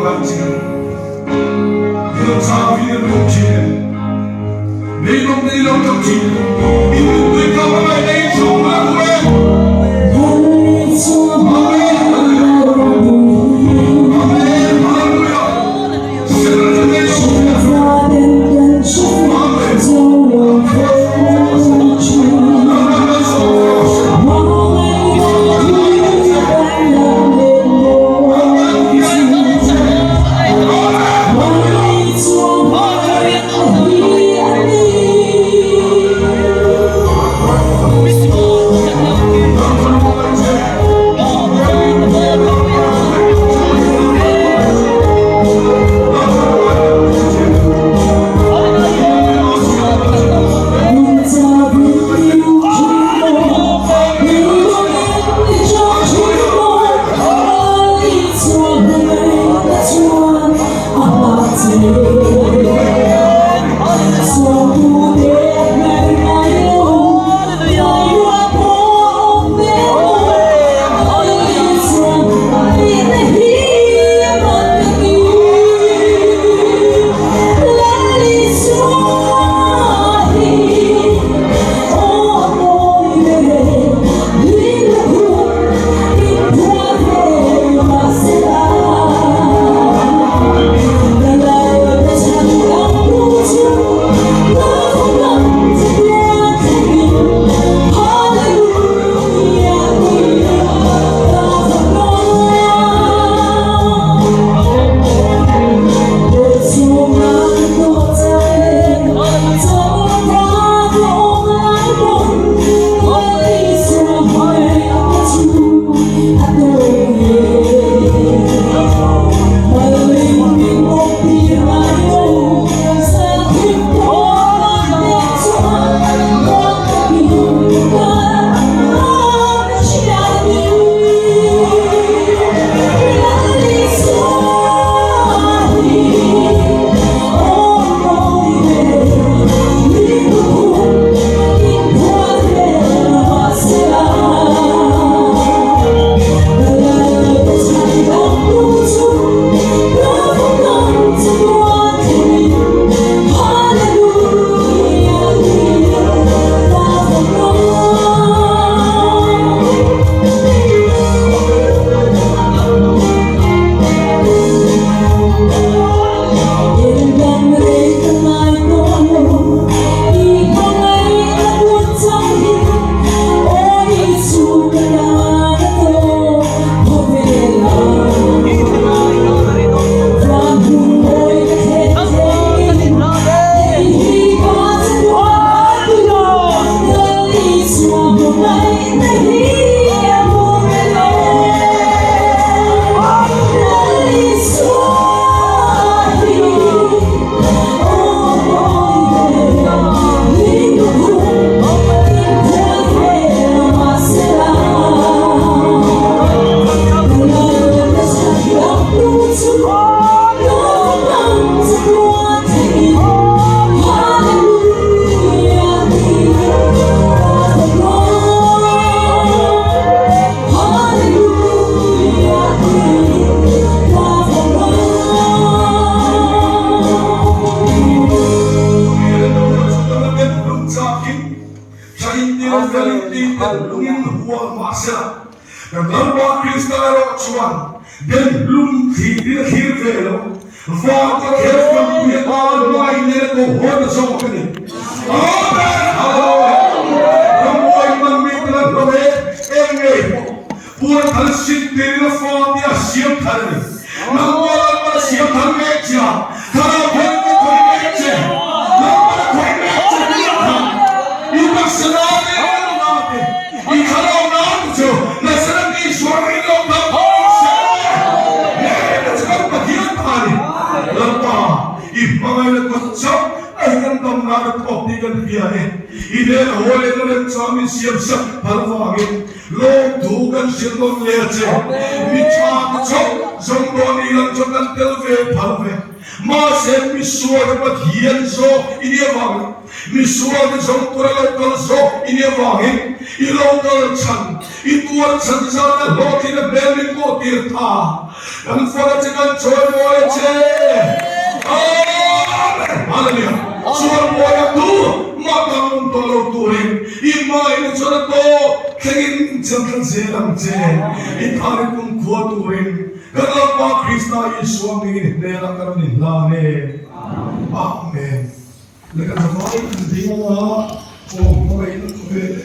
가지고 이런 사위를 놓기는 내 이놈들 이런 덕지는 이놈들 가만히 내 정말 왜 Amen. Masem misuar bagian so iniawangin. Misuar sa lokal so iniawangin. Ilokal chan. Ituar chan sana loti na belin ko tirta. Ang farajikan choy mo eche. Amen. Hallelujah. Suar mo tu makamon tolo tuhin. Imain chora to kengin jangan selang je. Itari kung kuat tuhin. Kenapa Krista Yesus ingin bela karena lahir? Amen. Lekas sampai nanti malah, oh, mulai itu